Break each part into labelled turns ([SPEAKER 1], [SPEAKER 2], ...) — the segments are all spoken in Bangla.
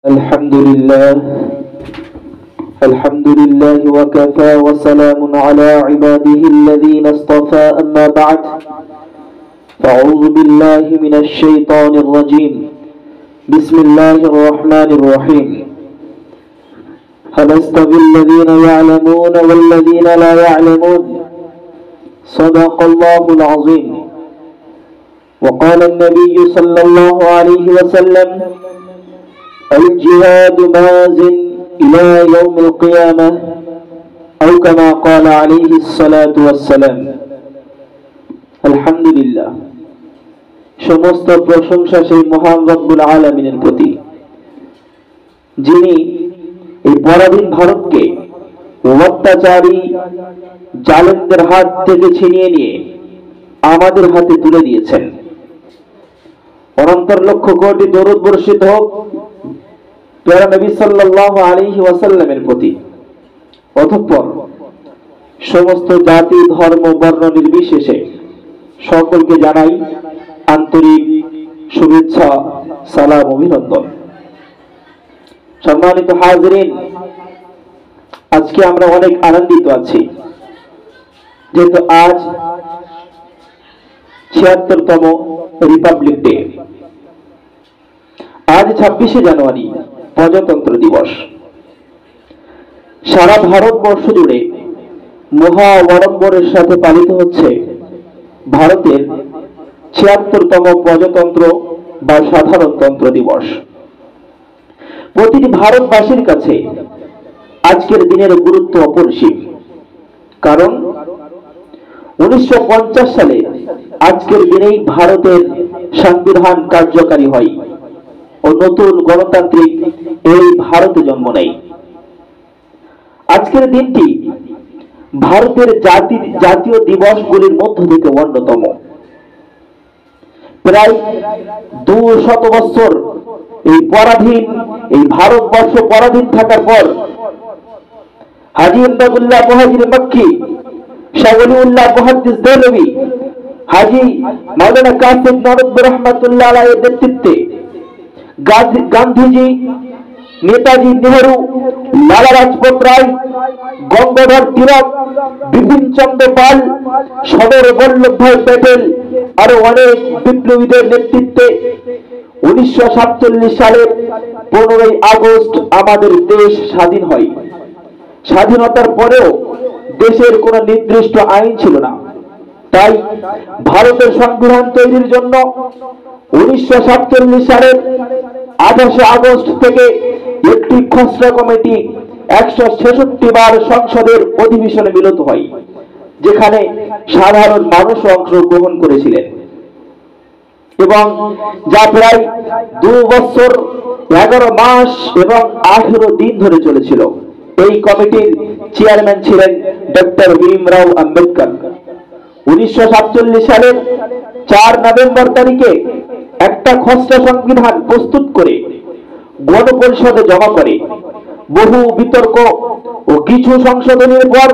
[SPEAKER 1] الحمد لله الحمد لله وكفى وسلام على عباده الذين اصطفى أما بعد فأعوذ بالله من الشيطان الرجيم بسم الله الرحمن الرحيم هل يستوي الذين يعلمون والذين لا يعلمون صدق الله العظيم وقال النبي صلى الله عليه وسلم الجهاد ماز إلى يوم القيامة أو كما قال عليه الصلاة والسلام الحمد لله সমস্ত প্রশংসা সেই মহান রব্বুল আলামিনের প্রতি, যিনি এই পরাধীন ভারতকে অত্যাচারী জালেমদের হাত থেকে ছিনিয়ে নিয়ে আমাদের হাতে তুলে দিয়েছেন। অনন্তর লক্ষ কোটি দরুদ বর্ষিত হোক প্যারা নবী সাল্লাল্লাহু আলাইহি ওয়াসাল্লামের প্রতি। অতঃপর সমস্ত জাতি ধর্ম বর্ণ নির্বিশেষে সকলকে জানাই আন্তরিক শুভেচ্ছা, সালাম, অভিনন্দন। সম্মানিত হাজিরিন, আজকে আমরা অনেক আনন্দিত আছি, যেহেতু আজ ৭৬তম রিপাবলিক ডে। আজ ২৬শে জানুয়ারি প্রজাতন্ত্র দিবস। সারা ভারতবর্ষ জুড়ে মহা আড়ম্বরের সাথে পালিত হচ্ছে ভারতের ৭৬তম প্রজাতন্ত্র বা সাধারণতন্ত্র দিবস। প্রতিটি ভারতবাসীর কাছে আজকের দিনের গুরুত্ব অপরিসীম, কারণ ১৯৫০ সালে আজকের দিনেই ভারতের সংবিধান কার্যকারী হয় ও নতুন গণতান্ত্রিক এই ভারতে জন্ম নেয়। আজকের দিনটি ভারতের জাতীয় দিবসগুলির মধ্য থেকে অন্যতম। প্রায় ২০০ বছর এই ভারতবর্ষ পরাধীন থাকার পর হাজী ইমদাদুল্লাহ মুহাজির মক্কি, শাহ ওলিউল্লাহ মুহাদ্দিস দেহলভী, হাজী মাওলানা কাসিম নরওয়ান্দি রহমাতুল্লাহ আলাইহির নেতৃত্বে গান্ধীজি, নেতাজি নেহেরু, লালা রাজপথ রায়, গঙ্গাধর তিলক, বিপিন চন্দ্র পাল, সর্দার বল্লভভাই প্যাটেল আরো অনেক বিপ্লবীদের নেতৃত্বে ১৯৪৭ সালের ১৫ই আগস্ট আমাদের দেশ স্বাধীন হয়। স্বাধীনতার পরেও দেশের কোন নির্দিষ্ট আইন ছিল না, তাই ভারতের সংবিধান তৈরির জন্য ১৯৪৭ সালের ২৮শে আগস্ট থেকে একটি খসড়া কমিটি ১৬৬ বার সংসদের অধিবেশনে মিলিত হয়, যেখানে সাধারণ মানুষ অংশগ্রহণ করেছিলেন এবং যা প্রায় ২ বছর ১১ মাস এবং ১৮ দিন ধরে চলেছিল। এই কমিটির চেয়ারম্যান ছিলেন ডক্টর ভীমরাও আম্বেদকর। ১৯৪৭ সালের ৪ নভেম্বর তারিখে একটা খসড়া সংবিধান প্রস্তুত করে গণপরিষদে জমা করে। বহু বিতর্ক ও কিছু সংশোধনের পর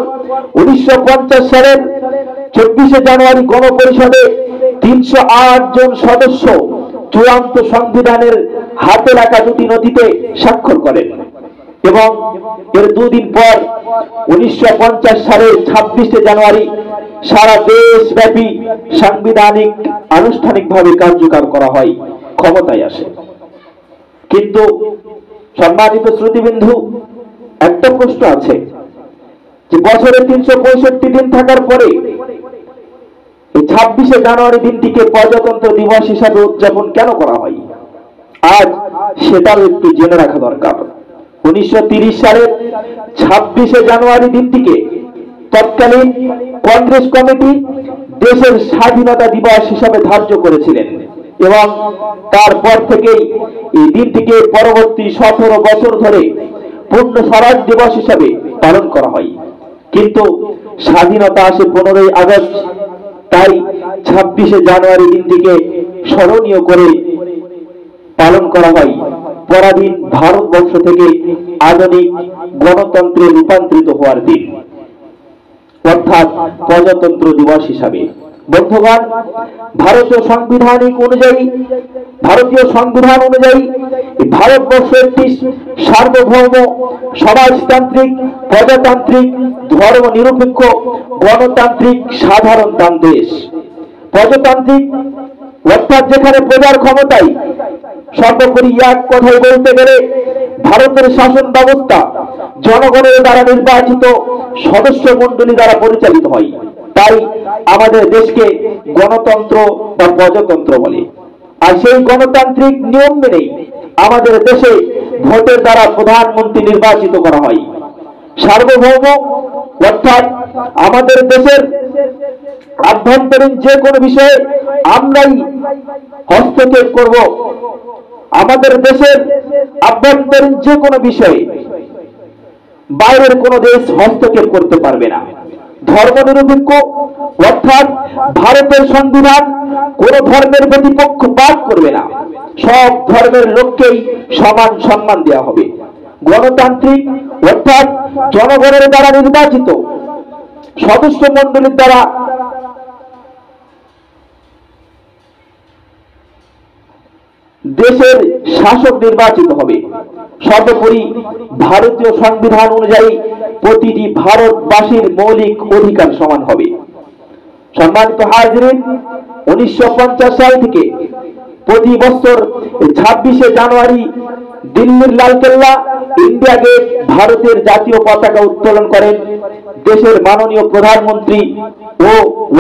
[SPEAKER 1] ১৯৫০ সালের ২৪শে জানুয়ারি গণপরিষদে ৩০৮ জন সদস্য চূড়ান্ত সংবিধানের হাতে লেখা দুটি নথিতে স্বাক্ষর করেন এবং এর দুদিন পর ১৯৫০ সালের ২৬শে জানুয়ারি সারা দেশব্যাপী সাংবিধানিক আনুষ্ঠানিকভাবে কার্যকর করা হয়, ক্ষমতায় আসে। কিন্তু সম্মানিত শ্রোতৃবৃন্দু, একটা প্রশ্ন আছে যে বছরে ৩৬৫ দিন থাকার পরে এই ২৬শে জানুয়ারি দিনটিকে প্রজাতন্ত্র দিবস হিসাবে উদযাপন কেন করা হয়? আজ সেটাও একটু জেনে রাখা দরকার। ১৯৩০ সালের ২৬শে জানুয়ারি দিনটিকে তৎকালীন কংগ্রেস কমিটি দেশের স্বাধীনতা দিবস হিসাবে ধার্য করেছিলেন এবং তারপর থেকেই এই দিনটিকে পরবর্তী ১৭ বছর ধরে পূর্ণ স্বরাজ দিবস হিসাবে পালন করা হয়। কিন্তু স্বাধীনতা আসে ১৫ই আগস্ট, তাই ২৬শে জানুয়ারি দিনটিকে স্মরণীয় করে পালন করা হয় পরাধীন ভারতবর্ষ থেকে আধুনিক গণতন্ত্রে রূপান্তরিত হওয়ার দিন, অর্থাৎ প্রজাতন্ত্র দিবস হিসাবে। বন্ধুগণ, ভারতীয় সাংবিধানিক অনুযায়ী ভারতীয় সংবিধান অনুযায়ী ভারতবর্ষ একটি সার্বভৌম সমাজতান্ত্রিক প্রজাতান্ত্রিক ধর্ম নিরপেক্ষ গণতান্ত্রিক সাধারণতন্ত্র দেশ। প্রজাতান্ত্রিক অর্থাৎ যেখানে প্রজার ক্ষমতায় সর্বোপরি, এক কথায় বলতে গেলে ভারতের শাসন ব্যবস্থা জনগণের দ্বারা নির্বাচিত সদস্য মণ্ডলী দ্বারা পরিচালিত হয়। তাই আমাদের দেশকে গণতন্ত্র বা প্রজাতন্ত্র বলে। আর সেই গণতান্ত্রিক নিয়ম মেনেই আমাদের দেশে ভোটের দ্বারা প্রধানমন্ত্রী নির্বাচিত করা হয়। সার্বভৌম অর্থাৎ আমাদের দেশের আভ্যন্তরীণ যে কোনো বিষয়ে আমরাই হস্তক্ষেপ করব। আমাদের দেশের আভ্যন্তরীণ যে কোনো বিষয়ে বাইরের কোনো দেশ হস্তক্ষেপ করতে পারবে না। ধর্মনিরপেক্ষ অর্থাৎ ভারতের সংবিধান কোন ধর্মের প্রতি পক্ষপাত করবে না, সব ধর্মের লোককেই সমান সম্মান দেওয়া হবে। গণতান্ত্রিক অর্থাৎ জনগণের দ্বারা নির্বাচিত সদস্য মণ্ডলীর দ্বারা দেশের শাসক নির্বাচিত হবে। সর্বোপরি ভারতীয় সংবিধান অনুযায়ী প্রতিটি ভারতবাসীর মৌলিক অধিকার সমান হবে। সম্মানিত হাজিরিন, 1950 সাল থেকে প্রতি বছর 26শে জানুয়ারি দিল্লির লালকেল্লা, ইন্ডিয়া গেট, ভারতের জাতীয় পতাকা উত্তোলন করেন দেশের মাননীয় প্রধানমন্ত্রী ও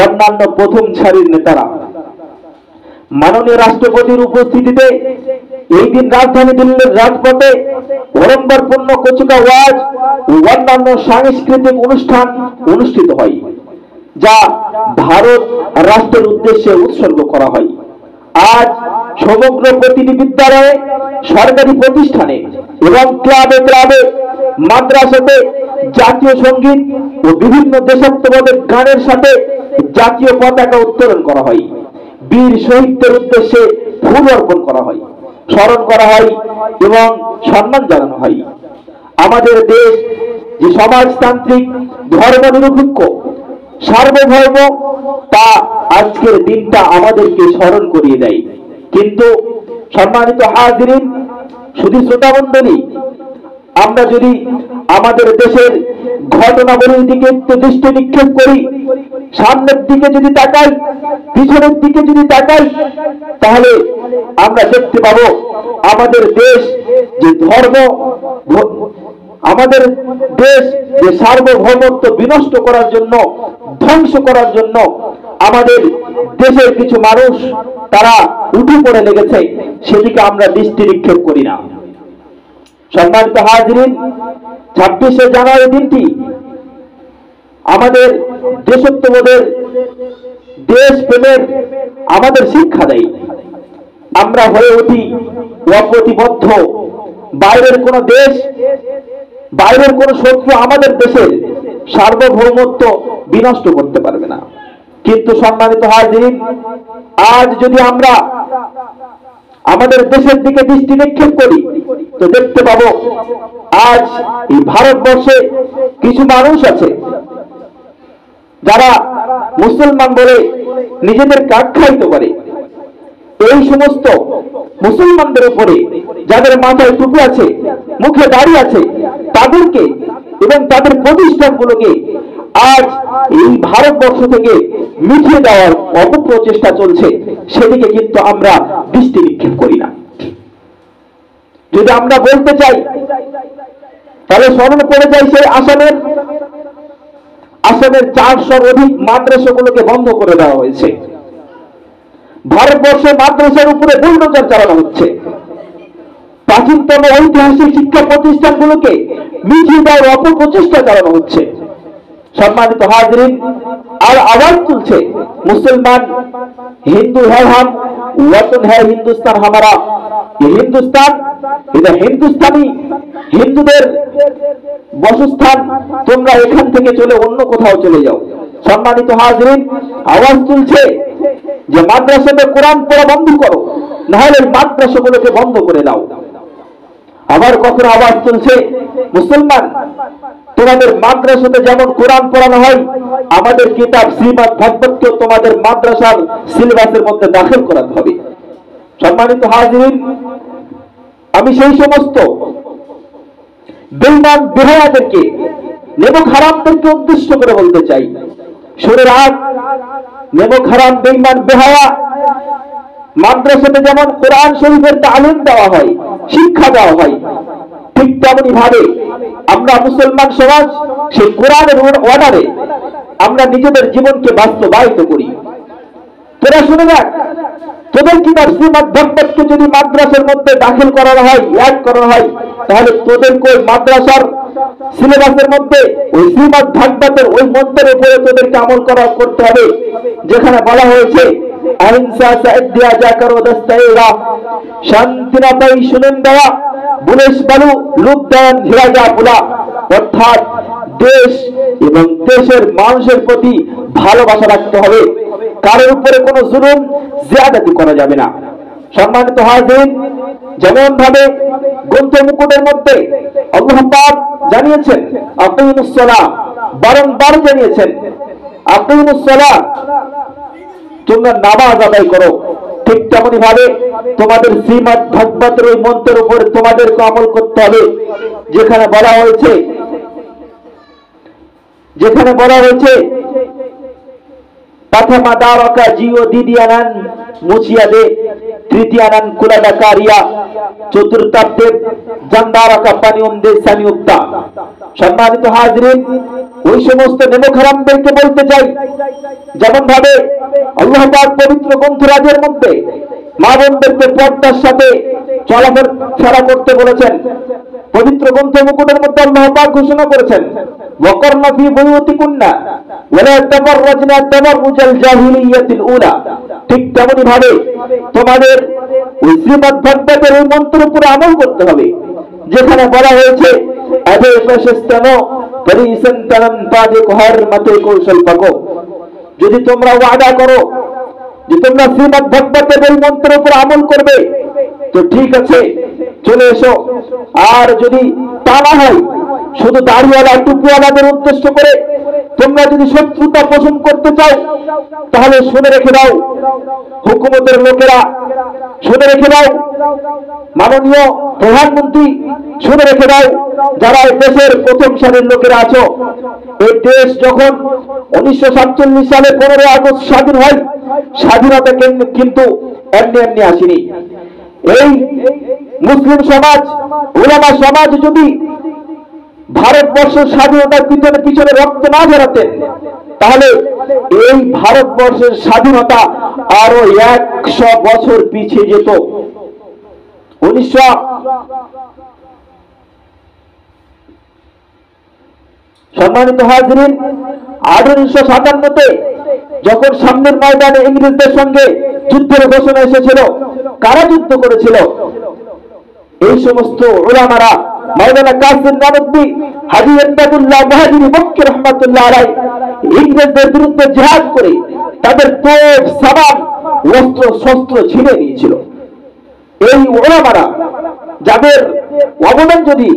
[SPEAKER 1] অন্যান্য প্রথম সারির নেতারা। মাননীয় রাষ্ট্রপতির উপস্থিতিতে এই দিন রাজধানী দিল্লির রাজপথে ওড়ম্বরপূর্ণ কুচকাওয়াজ ও অন্যান্য সাংস্কৃতিক অনুষ্ঠান অনুষ্ঠিত হয়, যা ভারত রাষ্ট্রের উদ্দেশ্যে উৎসর্গ করা হয়। আজ সমগ্র প্রতিটি বিদ্যালয়ে, সরকারি প্রতিষ্ঠানে এবং ক্লাবে ক্লাবে, মাদ্রাসাতে জাতীয় সঙ্গীত ও বিভিন্ন দেশাত্মবোধক গানের সাথে জাতীয় পতাকা উত্তোলন করা হয়। বীর শহীদদের উদ্দেশ্যে ফুল অর্পণ করা হয়, স্মরণ করা হয় এবং সম্মান জানানো হয়। আমাদের দেশ যে সমাজতান্ত্রিক ধর্মনিরপেক্ষ সার্বভৌম, তা আজকের দিনটা আমাদেরকে স্মরণ করিয়ে দেয়। কিন্তু সম্মানিত হাজিরিন, শুধু শ্রোতামণ্ডলী, আমরা যদি আমাদের দেশের ঘটনাবলীর দিকে একটু দৃষ্টি নিক্ষেপ করি, সামনের দিকে যদি তাকাই, পিছনের দিকে যদি তাকাই, তাহলে আমরা দেখতে পাবো আমাদের দেশ যে আমাদের দেশ যে সার্বভৌমত্ব বিনষ্ট করার জন্য, ধ্বংস করার জন্য আমাদের দেশের কিছু মানুষ তারা উঠে পড়ে লেগেছে, সেদিকে আমরা দৃষ্টি নিক্ষেপ করি না। সম্মানিত হাজিরিন, 26শে জানুয়ারি দিনটি আমাদের দেশত্ববোধের, দেশ প্রেমের আমাদের শিক্ষা দেয়। আমরা হয়ে উঠি অপ্রতিবদ্ধ। বাইরের কোন দেশ, বাইরের কোন শত্রু আমাদের দেশের সার্বভৌমত্ব বিনষ্ট করতে পারবে না। কিন্তু সম্মানিত হাজিরিন, আজ যদি আমরা আমাদের দেশের দিকে দৃষ্টি নিক্ষেপ করি, তো দেখতে পাবো আজ এই ভারতবর্ষে কিছু মানুষ আছে যারা মুসলমান বলে নিজেদেরকে আখ্যায়িত করে। এই সমস্ত মুসলমানদের উপরে যাদের মাথায় টুপি আছে, মুখে দাড়ি আছে, তাদেরকে এবং তাদের প্রতিষ্ঠানগুলোকে আজ এই ভারতবর্ষ থেকে মিটিয়ে দেওয়ার অপপ্রচেষ্টা চলছে, সেদিকে কিন্তু আমরা দৃষ্টি নিক্ষেপ করি না। যদি আমরা বলতে চাই, তাহলে স্মরণ পড়ে যায় সেই আসামের 400-র অধিক মাদ্রাসাগুলোকে বন্ধ করে দেওয়া হয়েছে। ভারতবর্ষে মাদ্রাসার উপরে বুলডোজার চালানো হচ্ছে। প্রাচীনতম ঐতিহাসিক শিক্ষা প্রতিষ্ঠানগুলোকে মিটিয়ে দেওয়ার অপপ্রচেষ্টা চালানো হচ্ছে। সম্মানিত হাজিরিন, আর আওয়াজ তুলছে মুসলমান, হিন্দু হ্যাঁ হাম, ওয়াতন হ্যাঁ হিন্দুস্তান হামারা। হিন্দুস্তান, এটা হিন্দুস্তানি, হিন্দুদের বাসস্থান, তোমরা এখান থেকে চলে অন্য কোথাও চলে যাও। সম্মানিত হাজিরিন, আওয়াজ তুলছে যে মাদ্রাসাতে কোরআন পড়া বন্ধ করো, না হলে মাদ্রাসাগুলোকে বন্ধ করে দাও। আবার কখনো আওয়াজ তুলছে, মুসলমান, তোমাদের মাদ্রাসাতে যেমন কোরআন পড়ানো হয়, আমাদের কিতাব শ্রীমদ ভাগবতকেও তোমাদের মাদ্রাসার সিলেবাসের মধ্যে দাখিল করাতে হবে। সম্মানিত হাজিরিন, আমি সেই সমস্ত বেঈমান বেহায়াদেরকে, নেমক হারামদেরকে উদ্দেশ্য করে বলতে চাই, শুনে রাখ, নেমক হারাম বেঈমান বেহায়া মাদ্রাসাতে যেমন কোরআন শরীফের তালিম দেওয়া হয়, শিক্ষা দেওয়া হয়, ঠিক তেমনি ভাবে আমরা মুসলমান সমাজ সেই কোরআনের অর্ডারে আমরা নিজেদের জীবনকে বাস্তবায়িত করি। তোরা শুনে রাখ, তোদের কি শ্রীমদ ভাগবতকে যদি মাদ্রাসার মধ্যে দাখিল করানো হয়, অ্যাড করানো হয়, তাহলে তোদেরকে ওই মাদ্রাসার সিলেবাসের মধ্যে ওই শ্রীমদ ভাগবতের ওই মন্ত্রের উপরে তোদেরকে আমল করতে হবে, যেখানে বলা হয়েছে অহিংসা সাহিত্যা যা করো দস্তায়েরা, শান্তি না পাই শুনেন দেওয়া, বুলেশ বালু লুপ দেন হীরা যা পোলা। অর্থাৎ দেশ এবং দেশের মানুষের প্রতি ভালোবাসা রাখতে হবে, কারোর উপরে কোনো জুলুম জিয়াদতি করা যাবে না। সম্মানিত হাজিরিন, যেমন ভাবে গ্রন্থ মুকুটের মধ্যে আল্লাহ পাক জানিয়েছেন আকিমুস সালাহ, বারংবার জানিয়েছেন আকিমুস সালাহ, তোমরা নামাজ আদায় করো, ঠিক তেমনি ভাবে তোমাদের শ্রীমদ ভাগবতের ওই মন্ত্রের উপরে তোমাদেরকে আমল করতে হবে, যেখানে বলা হয়েছে প্রথমা দ্বারকা জিও দ্বিতীয়ানান মুছিয়া দে, তৃতীয়ানান কুলাদাকারিয়া, চতুর্থাব্দে জানদারকা পানিয়ম দে সানিউক্তা। সম্মানিত হাজিরিন, ওই সমস্ত নেমক হারামদেরকে বলতে চাই, যেমন ভাবে আল্লাহ পাক পবিত্র গ্রন্থরাজের মধ্যে মা বোনদেরকে পর্দার সাথে চলাফেরা করতে বলেছেন। পবিত্র গ্রন্থ মুকুটের মধ্যে আল্লাহ পাক ঘোষণা করেছেন ওয়াকরনা ফি বুয়ুতিকুন্না ওয়ালা তাবাররাজনা তাবাররুজাল জাহিলিয়াতিল উলা। ঠিক তেমনি ভাবে তোমাদের ওই শ্রীমদ ভাগবতের ওই মন্ত্রের উপরে আমল করতে হবে, যেখানে বলা হয়েছে আবে ফাশস্তানো পরিসন্তানম তাদিক হর মতে কৌশল পাকো। যদি তোমরা ওয়াদা করো যে তোমরা শ্রীমদ ভাগবতের ওই মন্ত্রের উপর আমল করবে, তো ঠিক আছে, চলে এসো। আর যদি তা না হয়, শুধু দাড়িওয়ালা টুপিওয়ালাদের উদ্দেশ্য করে তোমরা যদি শত্রুতা পোষণ করতে চাও, তাহলে শুনে রেখে দাও হুকুমতের লোকেরা, শুনে রেখে দাও মাননীয় প্রধানমন্ত্রী, শুনে রেখে দাও যারা এই দেশের প্রথম সারির লোকেরা আছো, এই দেশ যখন 1947 সালে 15 আগস্ট স্বাধীন হয়, স্বাধীনতা কিন্তু এমনি এমনি আসেনি। এই মুসলিম সমাজ, উলামা সমাজ যদি ভারতবর্ষের স্বাধীনতার পিছনে রক্ত না ঝরাতেন, তাহলে এই ভারতবর্ষের স্বাধীনতা আরো 100 বছর পিছিয়ে যেত। 1900 সম্মানিত হাজিরিন, 1857-তে যখন সামনের ময়দানে ইংরেজদের সঙ্গে যুদ্ধের ঘোষণা এসেছিল, কারা যুদ্ধ করেছিল? এই সমস্ত উলামারা, মাওলানা কাসিম নানবী, হাজী ইমদাদুল্লাহ মুহাজিরি মক্কি রাহমাতুল্লাহ আলাইহি, ইংরেজদের বিরুদ্ধে জিহাদ করে তাদের তোপ সাবান অস্ত্র শস্ত্র ছিনে নিয়েছিল। এই উলামারা, যাদের অবদান যদি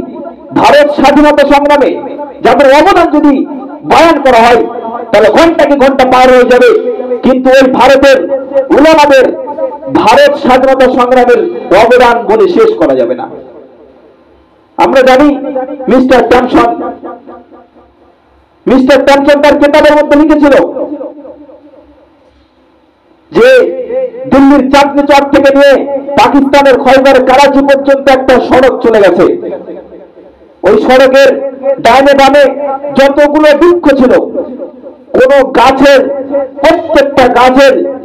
[SPEAKER 1] ভারত স্বাধীনতা সংগ্রামে যাদের অবদান যদি বয়ান করা হয়, তাহলে ঘন্টাকে ঘন্টা পার হয়ে যাবে, কিন্তু ওই ভারতের উলামাদের ভারত স্বাধীনতা সংগ্রামের অবদান বলে শেষ করা যাবে না। আমরা জানি মিস্টার টমসন তার কিতাবের মধ্যে লিখেছিল যে দিল্লির চাঁদনি চক থেকে নিয়ে পাকিস্তানের খয়বর করাচি পর্যন্ত একটা সড়ক চলে গেছে। ওই সড়কের ডাইনে বামে যতগুলো বৃক্ষ ছিল, কোন গাছের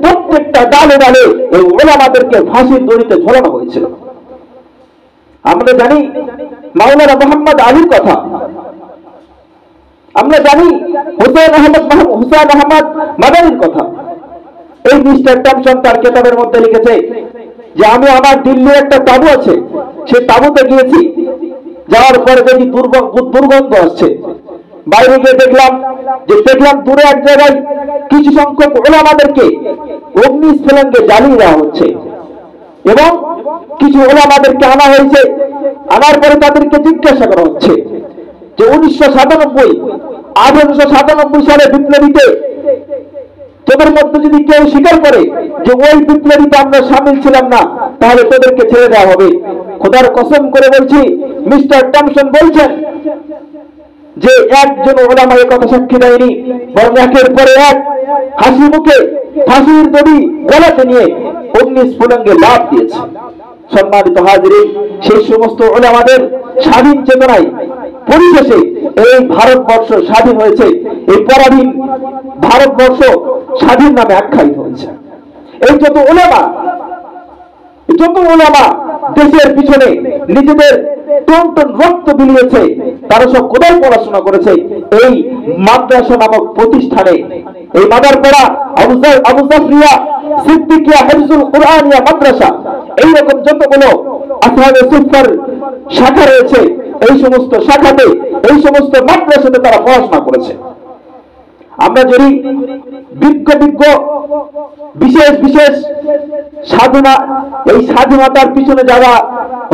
[SPEAKER 1] প্রত্যেকটা ডালে ডালে ওই উলামাদেরকে ফাঁসির দড়িতে ঝোলানো হয়েছিল। আমরা জানি মাওলানা মোহাম্মদ আলীর কথা, আমরা জানি হুসাইন আহমদ মাদানির কথা। এই মিস্টার টমসন তার কিতাবের মধ্যে লিখেছে যে আমি আমার দিল্লির একটা তাঁবু আছে, সেই তাঁবুতে গিয়েছি, যাওয়ার পরে দেখি দুর্গন্ধ আসছে। বাইরে গিয়ে দেখলাম দূরে এক জায়গায় কিছু সংখ্যক উলামাদেরকে অগ্নিস্ফুলিঙ্গে জ্বালিয়ে দেওয়া হচ্ছে, এবং কিছু উলামাদেরকে আনা হয়েছে। আনার পরে তাদেরকে জিজ্ঞাসা করা হচ্ছে যে 1897 সালে বিপ্লবীতে তোদের মধ্যে যদি কেউ স্বীকার করে যে ওই বিপ্লবীতে আমরা সামিল ছিলাম না, তাহলে তোদেরকে ছেড়ে দেওয়া হবে। খোদার কসম করে বলছি, মিস্টার টমসন বলছেন যে একজন ওলামা এর কথা সাক্ষী দেয়নি, বরং একের পরে এক হাসি মুখে ফাঁসির দড়ি গলাতে নিয়ে অগ্নিস্ফুলিঙ্গে লাফ দিয়েছে। সম্মানিত হাজিরিন, সেই সমস্ত ওলামাদের স্বাধীন চেতনায় পরিশেষে এই ভারতবর্ষ স্বাধীন হয়েছে। এই পরাধীন ভারতবর্ষ স্বাধীন নামে আখ্যায়িত হয়েছে। এই যত ওলামা দেশের পিছনে নিজেদের টন টন রক্ত বিলিয়েছে, তারা সব কোথায় পড়াশোনা করেছে? এই মাদ্রাসা নামক প্রতিষ্ঠানে। এই মাদারপাড়া আবু জাফরিয়া সিদ্দিকিয়া হিফজুল কুরআনিয়া মাদ্রাসা, এইরকম যতগুলো আসহাবে সুফার শাখা রয়েছে, এই সমস্ত শাখাতে, এই সমস্ত মাদ্রাসাতে তারা পড়াশোনা করেছে। আমরা যদি বিজ্ঞ বিশেষ সাধনা, এই স্বাধীনতার পিছনে যারা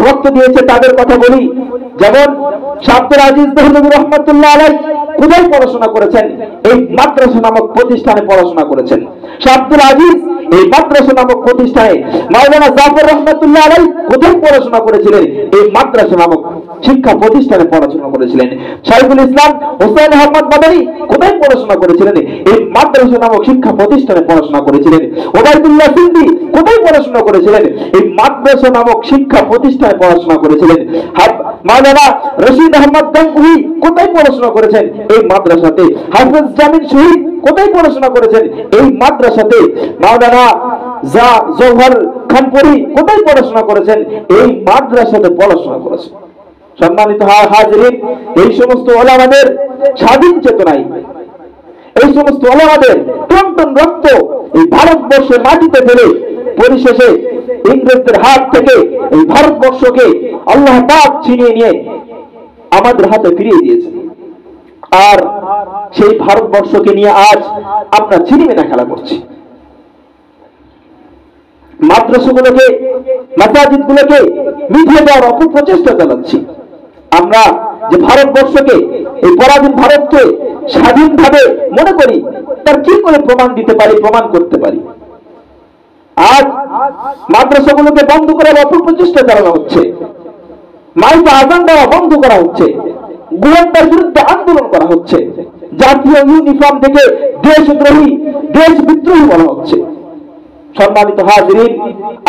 [SPEAKER 1] রক্ত দিয়েছে তাদের কথা বলি, যেমন আব্দুল আজিজ দেহলভী রহমাতুল্লাহ আলাইহি কোথায় পড়াশোনা করেছেন? এই মাদ্রাসা নামক প্রতিষ্ঠানে পড়াশোনা করেছেন। আব্দুল আজিজ এই মাদ্রাসা নামক প্রতিষ্ঠানে। মাওলানা জাফর রহমাতুল্লাহ আলাইহি কোথায় পড়াশোনা করেছিলেন? এই মাদ্রাসা নামক শিক্ষা প্রতিষ্ঠানে পড়াশোনা করেছিলেন। শাইখুল ইসলাম হোসেন আহমদ মাদানী কোথায় পড়াশোনা করেছিলেন? এই মাদ্রাসা নামক শিক্ষা প্রতিষ্ঠানে পড়াশোনা করেছিলেন। ওবায়দুল্লাহ সিন্দি কোথায় পড়াশোনা করেছিলেন? এই মাদ্রাসা নামক শিক্ষা প্রতিষ্ঠানে পড়াশোনা করেছিলেন। মাওলানা রশিদ আহমদ গাঙ্গুহি কোথায় পড়াশোনা করেছেন? এই মাদ্রাসাতে। হাফেজ জামিল শহীদ কোথায় পড়াশোনা করেছেন? এই মাদ্রাসাতে। মাওলানা জওহর খানপুরি কোথায় পড়াশোনা করেছেন? এই মাদ্রাসাতে পড়াশোনা করেছেন। সম্মানিত হাজিরিন, এই সমস্ত ওলামাদের স্বাধীন চেতনায়, এই সমস্ত ওলামাদের টন টন রক্ত এই ভারতবর্ষের মাটিতে ফেলে পরিশেষে ইংরেজদের হাত থেকে এই ভারতবর্ষকে আল্লাহ পাক ছিনিয়ে নিয়ে আমাদের হাতে ফিরিয়ে দিয়েছে। আর সেই ভারতবর্ষকে নিয়ে আজ আমরা ছিনিমিনি খেলা করছি। মাদ্রাসাগুলোকে, মাসাজিদগুলোকে মিটিয়ে দেওয়ার অপপ্রচেষ্টা চালাচ্ছি। আমরা যে ভারতবর্ষকে, এই পরাধীন ভারতকে স্বাধীনভাবে মনে করি, তার কি করে প্রমাণ দিতে পারি, প্রমাণ করতে পারি? আজ মাদ্রাসাগুলোকে বন্ধ করার অপপ্রচেষ্টা চালানো হচ্ছে, মাইকে আজান দেওয়া বন্ধ করা হচ্ছে, গোয়েন্দার বিরুদ্ধে আন্দোলন করা হচ্ছে, জাতীয় ইউনিফর্ম থেকে দেশদ্রোহী, দেশ বিদ্রোহী বলা হচ্ছে। সম্মানিত হাজিরিন,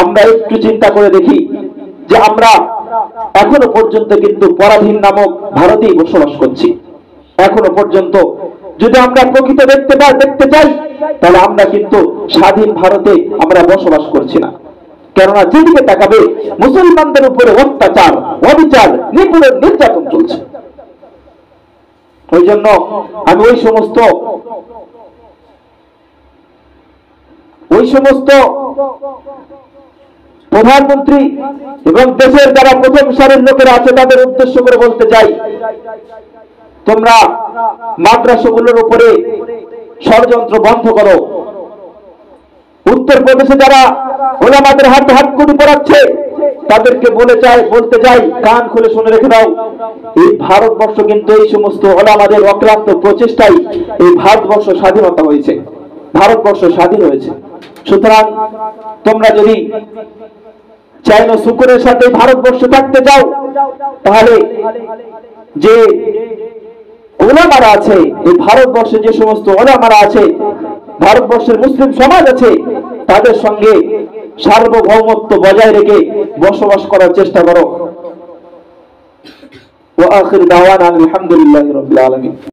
[SPEAKER 1] আমরা একটু চিন্তা করে দেখি যে আমরা এখনো পর্যন্ত কিন্তু পরাধীন নামক ভারতেই বসবাস করছি। এখনো পর্যন্ত যদি আমরা প্রকৃত দেখতে চাই, তাহলে আমরা কিন্তু স্বাধীন ভারতে আমরা বসবাস করছি না। কেননা যেদিকে তাকাবে মুসলমানদের উপরে অত্যাচার, অবিচার, নিপীড়ন, নির্যাতন চলছে। ওই জন্য আমি ওই সমস্ত প্রধানমন্ত্রী এবং দেশের যারা প্রথম সারির লোকেরা আছে তাদের উদ্দেশ্য করে বলতে চাই, তোমরা মাদ্রাসাগুলোর উপরে ষড়যন্ত্র বন্ধ করো। উত্তরপ্রদেশে যারা ওলামাদের হাতে হাতকড়ি পরাচ্ছে তাদেরকে বলতে চাই, কান খুলে শুনে রেখে দাও। এই ভারতবর্ষ কিন্তু এই সমস্ত ওলামাদের অক্লান্ত প্রচেষ্টায় এই ভারতবর্ষ স্বাধীনতা হয়েছে, ভারতবর্ষ স্বাধীন হয়েছে। সুতরাং তোমরা যদি চাইনো শুকরের সাথে ভারতবর্ষে থাকতে চাও, তাহলে যে ওলামারা আছে, এই ভারতবর্ষে যে সমস্ত ওলামারা আছে, ভারতবর্ষের মুসলিম সমাজ আছে, তাদের সঙ্গে সার্বভৌমত্ব বজায় রেখে বসবাস করার চেষ্টা করো। ওয়া আখির দাওয়ানা আলহামদুলিল্লাহি রাব্বিল আলামিন।